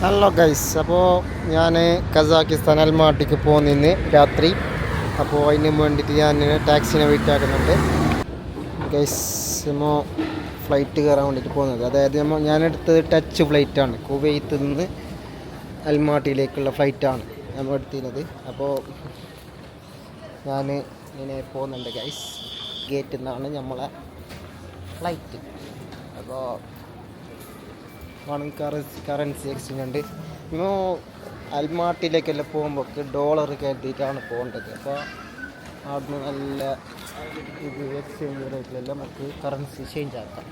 Hello guys, അപ്പോൾ ഞാൻ Kazakhstan അൽമാട്ടിക്ക് പോകുന്നിന്ന് രാത്രി. അപ്പോൾ അതിന് വേണ്ടിയിട്ട് ഞാൻ ടാക്സിനെ വെയിറ്റ് ആക്കുന്നുണ്ട് ഗൈസ്. നമ്മൾ ഫ്ലൈറ്റ് കയറാൻ വേണ്ടിയിട്ട് പോകുന്നത്, അതായത് ഞാനെടുത്തത് ടച്ച് ഫ്ലൈറ്റാണ്. കുവൈത്തിൽ നിന്ന് അൽമാട്ടിയിലേക്കുള്ള ഫ്ലൈറ്റാണ് നമ്മൾ എടുത്തിരുന്നത്. അപ്പോൾ ഞാൻ ഇങ്ങനെ പോകുന്നുണ്ട് ഗൈസ്. ഗേറ്റിൽ നിന്നാണ് നമ്മളെ ഫ്ലൈറ്റ്. അപ്പോൾ കറൻസി എക്സ്ചേഞ്ച് ഉണ്ട്. ഇപ്പോൾ അൽമാട്ടിയിലേക്കെല്ലാം പോകുമ്പോൾ ഡോളർ കരുതിയിട്ടാണ് പോകേണ്ടത്. അപ്പോൾ അവിടുന്ന് നല്ല ഇത് എക്സ്ചേഞ്ച് റേറ്റിലെല്ലാം നമുക്ക് കറൻസി ചേഞ്ച് ആക്കാം.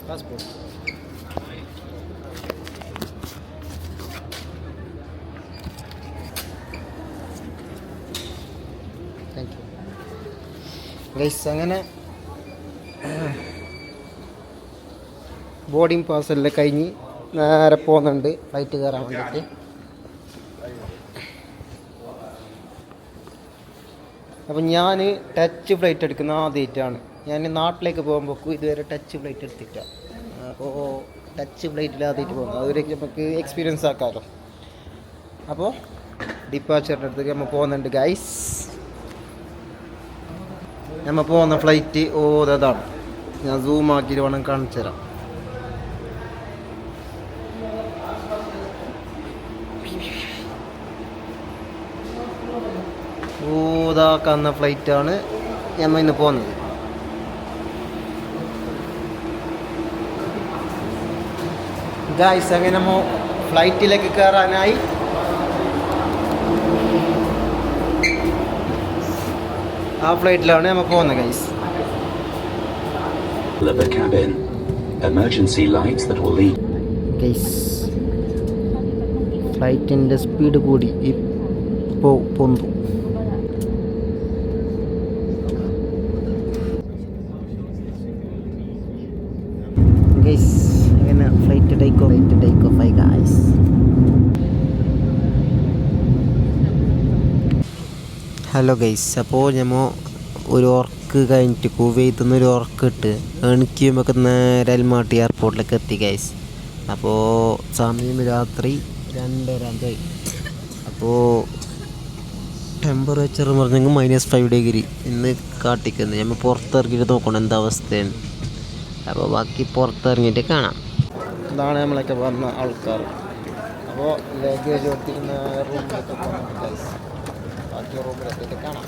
Passport thank you guys. അങ്ങനെ ബോർഡിങ് പാസ് എല്ലാം കഴിഞ്ഞ് നേരെ പോകുന്നുണ്ട് ഫ്ലൈറ്റ് കയറാൻ വേണ്ടിയിട്ട്. അപ്പം ഞാൻ ടച്ച് ഫ്ലൈറ്റ് എടുക്കുന്ന ആദ്യമായിട്ടാണ്. ഞാൻ നാട്ടിലേക്ക് പോകുമ്പോൾ ഇതുവരെ ടച്ച് ഫ്ലൈറ്റ് എടുത്തിട്ടാണ്. അപ്പോൾ ടച്ച് ഫ്ലൈറ്റിൽ ആദ്യമായിട്ട് പോകുന്നത്, അതുവരെ നമുക്ക് എക്സ്പീരിയൻസ് ആക്കാമല്ലോ. അപ്പോൾ ഡിപ്പാച്ചറിൻ്റെ അടുത്തേക്ക് നമ്മൾ പോകുന്നുണ്ട് ഗൈസ്. നമ്മൾ പോകുന്ന ഫ്ലൈറ്റ് അതാണ്. ഞാൻ സൂം ആക്കിയിട്ട് വേണം കാണിച്ചു തരാം. ഊതാക്കുന്ന ഫ്ലൈറ്റാണ് നമ്മൾ ഇന്ന് പോകുന്നത്. ഗൈസ്, അങ്ങനെ നമ്മൾ ഫ്ലൈറ്റിലേക്ക് കയറാനായി. ആ ഫ്ലൈറ്റിലാണ് നമ്മൾ പോകുന്നത് ഗൈസ്. ഗൈസ്, ഫ്ലൈറ്റിൻ്റെ സ്പീഡ് കൂടി ഇപ്പോൾ പൊന്തു. അങ്ങനെ ഫ്ലൈറ്റ് ടേക്ക് ഓഫ് ആയി ഗൈസ്. ഹലോ ഗൈസ്, അപ്പോൾ നമ്മൾ ഒരു ഉറക്ക് കഴിഞ്ഞിട്ട് കുവൈത്തിൽ നിന്ന് ഒരു ഉറക്കിട്ട് എണിക്കുമ്പോൾ നേരെ അൽമാട്ടി എയർപോർട്ടിലേക്ക് എത്തി ഗൈസ്. അപ്പോൾ സമയം രാത്രി 2:30 ആയി. അപ്പോൾ ടെമ്പറേച്ചർ പറഞ്ഞെങ്കിൽ -5 ഡിഗ്രി ഇന്ന് കാട്ടിക്കുന്നത്. നമ്മൾ പുറത്തിറങ്ങിയിട്ട് നോക്കണം എന്താ അവസ്ഥയാണ്. അപ്പോൾ ബാക്കി പുറത്തിറങ്ങിയിട്ട് കാണാം. ഇതാണ് നമ്മളൊക്കെ വന്ന ആൾക്കാർ. അപ്പോൾ ലഗേജ് കൊടുത്തിരുന്ന റൂമിലൊക്കെ പോകണം ഗൈസ്. ബാക്കി റൂമിലെത്തിയിട്ട് കാണാം.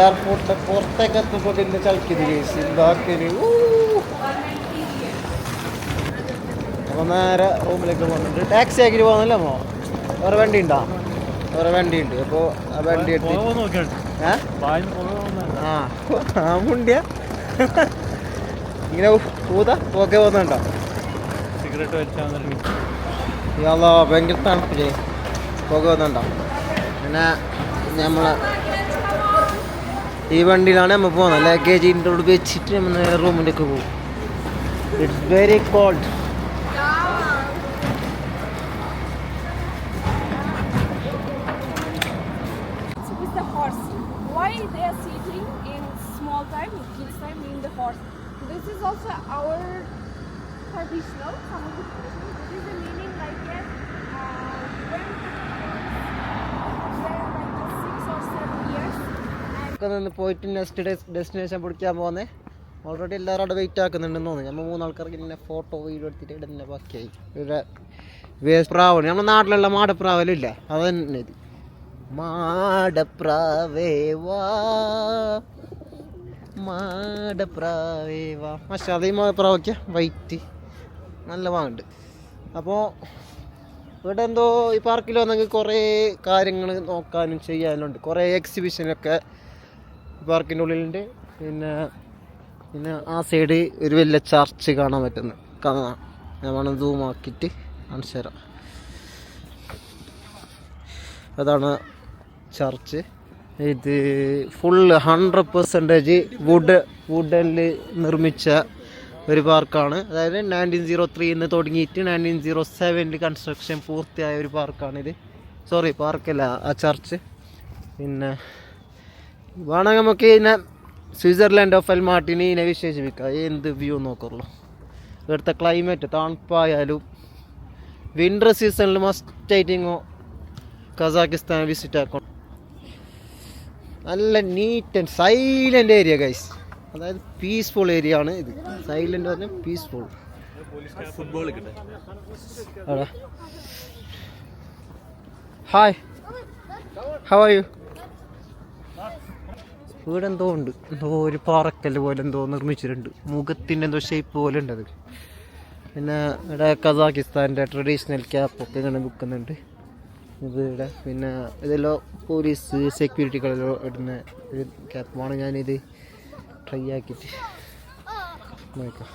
എയർപോർട്ടിൻ്റെ പുറത്തേക്ക് എത്തുമ്പോൾ ഇന്ന് കളിക്കുന്നത് ഗൈസ്. ഇതാക്കി അപ്പോൾ നേരെ റൂമിലേക്ക് പോകുന്നുണ്ട്. ടാക്സി ആക്കിയിട്ട് പോകുന്നില്ല. വേറെ വണ്ടി ഉണ്ടോ? വേറെ വണ്ടി ഉണ്ട്. അപ്പോൾ ആ വണ്ടി എടുത്ത് മുണ്ടിയ ഇങ്ങനെ പോക്കെ പോകുന്നുണ്ടോ? സിഗരറ്റ് വലിച്ചാൽ ഭയങ്കര തണുപ്പില്ലേ? പുക പോകുന്നുണ്ടോ? പിന്നെ നമ്മൾ ഈ വണ്ടിയിലാണ് നമ്മൾ പോകുന്നത്. ലഗേജ് ഇൻക്ലൂഡ് വെച്ചിട്ട് നമ്മൾ റൂമിലേക്ക് പോകും. It's very called. While they are sitting in small time, in kids time, in the horse. This is also our traditional. This is the meaning like that. When they're like 6 or 7 years. നിന്ന് പോയിട്ട് next destination പിടിക്കാൻ പോകുന്നത്. Already എല്ലാവരും അവിടെ wait ആക്കുന്നുണ്ടെന്ന് തോന്നുന്നു. നമ്മൾ 3 ആൾക്കാർക്ക് ഇങ്ങനെ ഫോട്ടോ വീഡിയോ എടുത്തിട്ട് ഇടുന്ന ബാക്കിയായി. ഇവിടെ വേസ്പ്രാവ് നമ്മുടെ നാട്ടിലുള്ള മാടപ്രാവലില്ല, അത് തന്നെ ഇത്. മാടപ്രാവേവാ മാടപ്രാവേവാ മഷാല. ഈ മാടപ്രാവയ്ക്ക വൈറ്റ് നല്ല വാങ്ങുണ്ട്. അപ്പോൾ ഇവിടെ എന്തോ ഈ പാർക്കിൽ വന്നെങ്കിൽ കുറേ കാര്യങ്ങൾ നോക്കാനും ചെയ്യാനുണ്ട്. കുറേ എക്സിബിഷനൊക്കെ പാർക്കിൻ്റെ ഉള്ളിലുണ്ട്. പിന്നെ ആ സൈഡ് ഒരു വലിയ ചർച്ച് കാണാൻ പറ്റുന്നു. ഞാൻ വേണം സൂം ആക്കിയിട്ട് കാണിച്ചു തരാം. അതാണ് ചർച്ച്. ഇത് ഫുള്ള് 100% വുഡിൽ നിർമ്മിച്ച ഒരു പാർക്കാണ്. അതായത് 1903 തുടങ്ങിയിട്ട് 1907 കൺസ്ട്രക്ഷൻ പൂർത്തിയായ ഒരു പാർക്കാണിത്. സോറി, പാർക്കല്ല, ആ ചർച്ച്. പിന്നെ വേണമെങ്കിൽ നമുക്ക് ഇതിനെ സ്വിറ്റ്സർലാൻഡ് ഓഫ് അൽമാട്ടിനെ ഇതിനെ വിശേഷിപ്പിക്കാം. എന്ത് വ്യൂ നോക്കുള്ളൂ. ഇവിടുത്തെ ക്ലൈമറ്റ് തണുപ്പായാലും വിൻ്റർ സീസണിൽ മസ്റ്റായിട്ട് ഇങ്ങോ കസാക്കിസ്ഥാൻ വിസിറ്റ് ആക്കണം. നല്ല neat and silent area guys, അതായത് പീസ്ഫുൾ ഏരിയ ആണ് ഇത്. സൈലൻ്റ് പറഞ്ഞാൽ peaceful. Hi, how are you? ഇവിടെ എന്തോ ഉണ്ട്, എന്തോ ഒരു പാറക്കല്ല് പോലെ എന്തോ നിർമ്മിച്ചിട്ടുണ്ട്, മുഖത്തിൻ്റെ എന്തോ ഷേപ്പ് പോലെ ഉണ്ട് അത്. പിന്നെ ഇവിടെ കസാക്കിസ്ഥാൻ്റെ ട്രഡീഷണൽ ക്യാപ്പൊക്കെ ഇങ്ങനെ വിൽക്കുന്നുണ്ട്. ഇത് ഇവിടെ പിന്നെ ഇതെല്ലാം പോലീസ് സെക്യൂരിറ്റികളെല്ലാം ഇടുന്ന ഒരു ക്യാപ്പാണ്. ഞാനിത് ട്രൈ ആക്കിയിട്ട് നോക്കാം.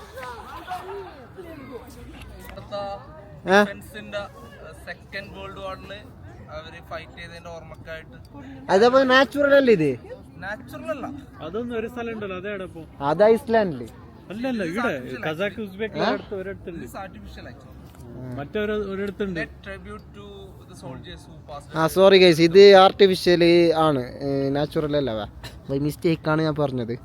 അതേപോലെ നാച്ചുറൽ അല്ലേ ഇത്? അതൊന്നും ഒരു സ്ഥലം ഉണ്ടല്ലോ, അതേടെ അത് ഐസ്ലാൻഡില് അല്ലല്ല, ഇവിടെ കസാക്ക് ഉസ്ബെക്ക് ഒരിടത്തുണ്ട്, മറ്റൊരിടത്തുണ്ട്. ആ സോറി ഗൈസ്, ഇത് ആർട്ടിഫിഷ്യൽ ആണ്, നാച്ചുറൽ അല്ല. ബൈ മിസ്റ്റേക്കാണ് ഞാൻ പറഞ്ഞത്.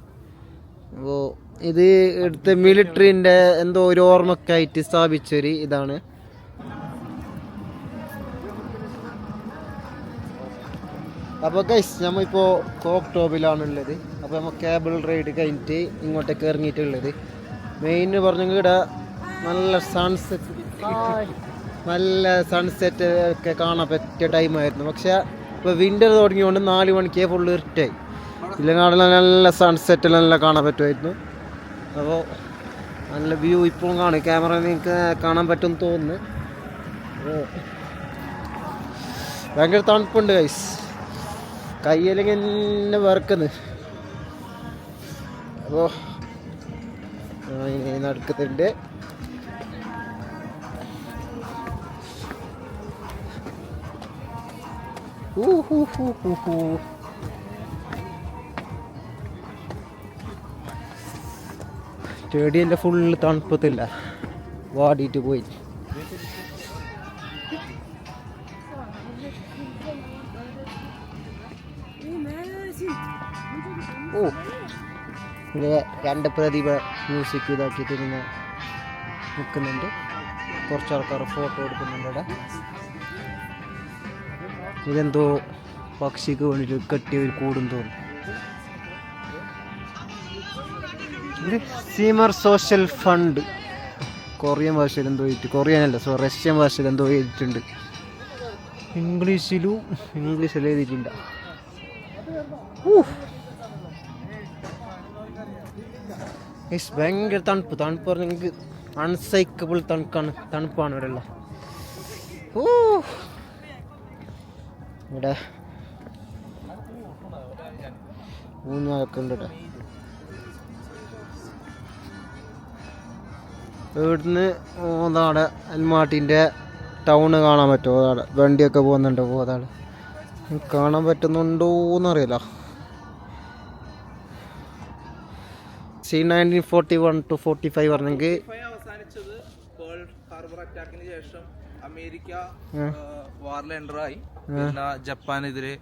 അപ്പോൾ ഇത് എടുത്ത മിലിറ്ററിൻ്റെ എന്തോ ഒരു ഓർമ്മക്കായിട്ട് സ്ഥാപിച്ചൊരു ഇതാണ്. അപ്പോൾ ഗൈസ് നമ്മളിപ്പോൾ കോക്ക് ടോപ്പിലാണുള്ളത്. അപ്പോൾ നമ്മൾ കേബിൾ റൈഡ് കഴിഞ്ഞിട്ട് ഇങ്ങോട്ടേക്ക് ഇറങ്ങിയിട്ടുള്ളത്. മെയിൻ പറഞ്ഞെങ്കിൽ ഇവിടെ നല്ല സൺസെറ്റ് ഒക്കെ കാണാൻ പറ്റിയ ടൈമായിരുന്നു. പക്ഷേ ഇപ്പോൾ വിൻ്റർ തുടങ്ങിയോണ്ട് 4 മണിക്ക് ഫുള്ള് ഇരുട്ടായി. ഇല്ലെങ്കിൽ നല്ല സൺസെറ്റിലെല്ലാം കാണാൻ പറ്റുമായിരുന്നു. അപ്പോൾ നല്ല വ്യൂ ഇപ്പോഴും കാണും, ക്യാമറ നിങ്ങൾക്ക് കാണാൻ പറ്റുമെന്ന് തോന്നുന്നു. ഭയങ്കര തണുപ്പുണ്ട് ഗൈസ്, കയ്യിലെങ്കിൽ എന്നെ വറക്കുന്നു. അപ്പോൾ നടക്കുന്നുണ്ട്. സ്റ്റേഡിയൻ്റെ ഫുള്ള് തണുപ്പത്തില്ല, വാടിയിട്ട് പോയി. ഓ ഇവിടെ 2 പ്രതിഭ മ്യൂസിക് ഇതാക്കിയിട്ട് ഇങ്ങനെ നിൽക്കുന്നുണ്ട്. കുറച്ച് ആൾക്കാർ ഫോട്ടോ എടുക്കുന്നുണ്ട് ഇവിടെ. ഇതെന്തോ പക്ഷിക്ക് വേണ്ടിയിട്ട് കെട്ടിയ ഒരു കൂടും തോന്നുന്നു. ഇത് സീമർ സോഷ്യൽ ഫണ്ട് കൊറിയൻ ഭാഷയിൽ എന്തോ എഴുതി, കൊറിയനല്ല റഷ്യൻ ഭാഷയിൽ എന്തോ എഴുതിയിട്ടുണ്ട്. ഇംഗ്ലീഷിൽ എഴുതിയിട്ടില്ല. ഭയങ്കര തണുപ്പ് പറഞ്ഞെങ്കിൽ അൺസൈക്കബിൾ തണുപ്പാണ് ഇവിടെ ഉള്ള. ഇവിടെ ഊഞ്ഞാലൊക്കെ ഉണ്ട് ഇവിടെ. ഇവിടുന്ന് അതാണ് അൽമാട്ടിൻ്റെ ടൗണ് കാണാൻ പറ്റുമോ? അതാണ് വണ്ടിയൊക്കെ പോകുന്നുണ്ടോ? അതാണ് കാണാൻ പറ്റുന്നുണ്ടോ എന്നറിയില്ല. 1941 to 45 പറഞ്ഞെങ്കിൽ ഹാർബർ അറ്റാക്കിന് ശേഷം അമേരിക്ക വാറിൽ എൻ്റർ ആയി. പിന്നെ ജപ്പാനെതിരെ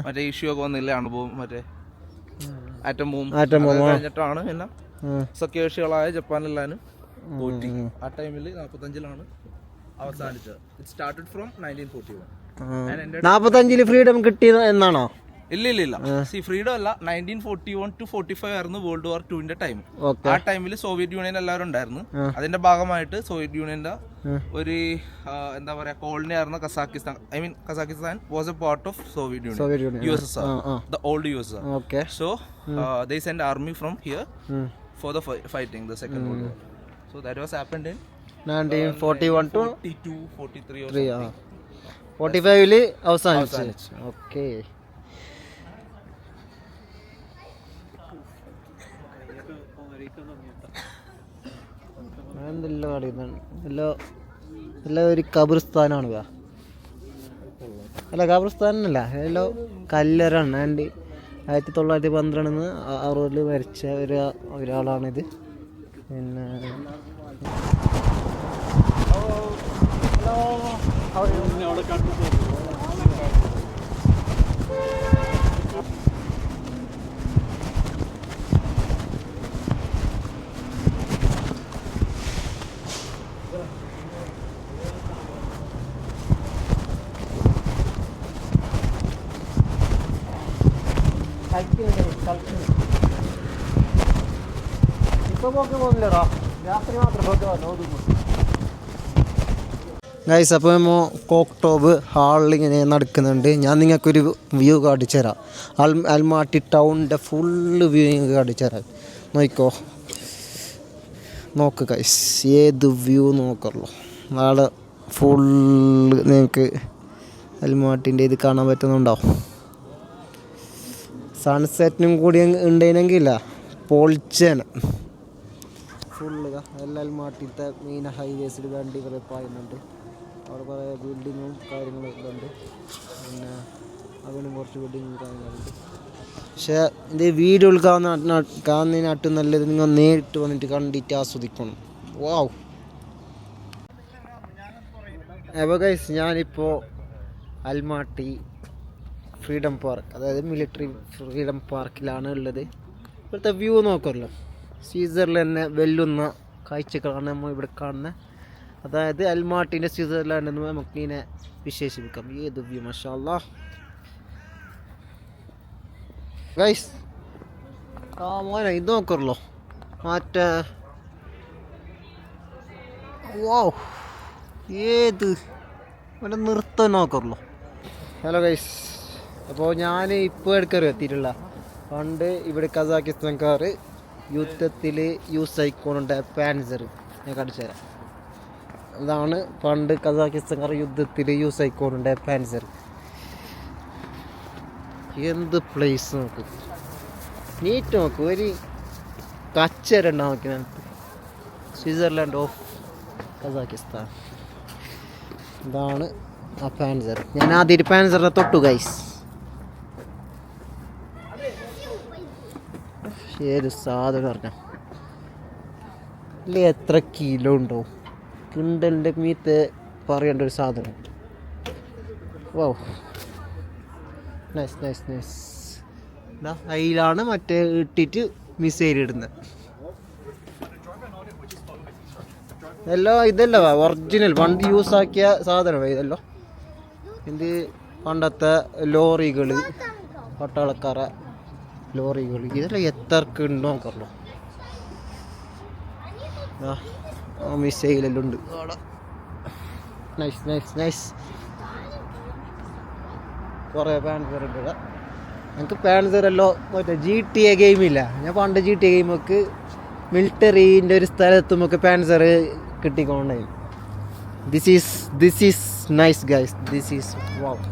മറ്റേ ഇഷ്യൂ ഒക്കെ വന്നില്ല, അണുബോംബ് മറ്റേ ആറ്റം ബോംബ് കഴിഞ്ഞിട്ടാണ് പിന്നെ സഖ്യകക്ഷികളായ ജപ്പാനെല്ലാനും തോറ്റി. ആ ടൈമിൽ 45-ലാണ് അവസാനിച്ചത്. It started from 1941. 45 ഫ്രീഡം കിട്ടിയത് എന്നാണോ? ഇല്ല ഫ്രീഡം അല്ല, 1941 to 45 ആയിരുന്നു വേൾഡ് വാർ 2ന്റെ ടൈം. ആ ടൈമിൽ സോവിയറ്റ് യൂണിയൻ എല്ലാവരും ഉണ്ടായിരുന്നു. അതിന്റെ ഭാഗമായിട്ട് സോവിയറ്റ് യൂണിയന്റെ ഒരു എന്താ പറയാ കോളനി ആയിരുന്ന Kazakhstan, Kazakhstan was A part of Soviet union, USSR, the old USSR. So they sent army from here for the fighting the second world war. So that was happened in 1941 to 42 43 or something. 45 അവസാനിച്ചു. Okay. എല്ലാം ഒരു ഖബർസ്ഥാനാണ്. അല്ല ഖബർസ്ഥാനല്ല, എല്ലാം കല്ലറാണ്. 1912 60 മരിച്ച ഒരാളാണിത്. പിന്നെ ഇപ്പോൾ പോക്ക് പോകുന്നില്ലടാ, രാത്രി മാത്രം പോക്ക് പോകുന്നു. ഗൈസ്, അപ്പോൾ നമ്മൾ കോക്ടോബ് ഹാളിൽ ഇങ്ങനെ നടക്കുന്നുണ്ട്. ഞാൻ നിങ്ങൾക്കൊരു വ്യൂ കാണിച്ചു തരാം. അൽമാട്ടി ടൗണിൻ്റെ ഫുള്ള് വ്യൂ നിങ്ങൾക്ക് കാണിച്ചു തരാം. നോക്ക് ഗൈസ്, ഏത് വ്യൂ നോക്കല്ലോ. നാളെ ഫുള്ള് നിങ്ങൾക്ക് അൽമാട്ടിൻ്റെ ഇത് കാണാൻ പറ്റുന്നുണ്ടാവും. സൺസെറ്റിനും കൂടി ഉണ്ടെങ്കില പൊളിച്ചേനെ ഫുള്ള്. എല്ലാ അൽമാട്ടിത്തെ മെയിൻ ഹൈവേസിൽ വണ്ടി കുറേ പായുന്നുണ്ട്. അവിടെ കുറേ ബിൽഡിങ്ങും കാര്യങ്ങളൊക്കെ ഉണ്ട്. പിന്നെ അതിനും കുറച്ച് ബിൽഡിങ്ങും കാര്യങ്ങളുണ്ട്. പക്ഷേ ഇത് വീഡിയോയിൽ കാണുന്നതിനാട്ടും നല്ലത് നിങ്ങൾ നേരിട്ട് വന്നിട്ട് കണ്ടിട്ട് ആസ്വദിക്കണം. വാവ്. അപ്പോൾ ഗൈസ്, ഞാനിപ്പോൾ അൽമാട്ടി ഫ്രീഡം പാർക്ക്, അതായത് മിലിറ്ററി ഫ്രീഡം പാർക്കിലാണ് ഉള്ളത്. ഇവിടുത്തെ വ്യൂ നോക്കുമല്ലോ, സ്വിറ്റ്സർലൻഡിനെ വെല്ലുന്ന കാഴ്ചകളാണ് നമ്മൾ ഇവിടെ കാണുന്നത്. അതായത് അൽമാട്ടിൻ്റെ സ്വിറ്റ്സർലാൻഡ് എന്ന് നമുക്കിതിനെ വിശേഷിപ്പിക്കാം. ഏത് വ്യൂ, മാഷാ അല്ലാഹ്. ഗൈസ് മോനെ ഇത് നോക്കറല്ലോ, മറ്റേ വാവ്, ഏത് മറ്റേ നൃത്തം നോക്കറല്ലോ. ഹലോ ഗൈസ്, അപ്പോൾ ഞാൻ ഇപ്പോൾ എടുക്കറി എത്തിയിട്ടുള്ള പണ്ട് ഇവിടെ കസാക്കിസ്ഥാൻകാർ യുദ്ധത്തിൽ യൂസ് ആയിക്കൊണ്ട പാൻസർ ഞാൻ കാണിച്ചു തരാം. അതാണ് പണ്ട് കസാക്കിസ്ഥാൻകാർ യുദ്ധത്തിൽ യൂസ് ആയിക്കൊണ്ട പാൻസർ. എന്ത് പ്ലേസ് നോക്ക്, നീറ്റ് നോക്ക്, ഒരു കച്ചറുണ്ടാവും നോക്കിനകത്ത്. Switzerland of Kazakhstan. ഇതാണ് ആ പാൻസർ. ഞാൻ ആദ്യമായിട്ട് പാൻസറിനെ തൊട്ടു ഗൈസ്. ഏത് സാധനം പറഞ്ഞ ഇല്ലേ, എത്ര കിലോ ഉണ്ടാവും. കിണ്ടലിൻ്റെ മീത്ത് പറയേണ്ട ഒരു സാധനം. Wow, nice nice nice. അതിലാണ് മറ്റേ ഇട്ടിട്ട് മിസൈൽ ഇടുന്നത്. എല്ലാം ഇതല്ല ഒറിജിനൽ പണ്ട് യൂസ് ആക്കിയ സാധനം ഇതല്ലോ. ഇത് പണ്ടത്തെ ലോറികൾ, പട്ടാളക്കാര ലോറികൾ, ഇതെല്ലാം എത്രക്ക് ഉണ്ടോ നോക്കല്ലോ. ആ മിസൈലെല്ലാം ഉണ്ട്. Nice nice nice. കുറേ പാൻസർ ഉണ്ട് ഇവിടെ. എനിക്ക് പാൻസറല്ലോ മറ്റേ GTA ഗെയിമില്ല, ഞാൻ പണ്ട് GTA ഗെയിമൊക്കെ മിലിറ്ററീൻ്റെ ഒരു സ്ഥലത്തുമൊക്കെ പാൻസർ കിട്ടിക്കൊണ്ടായി. This is nice guys, this is wow.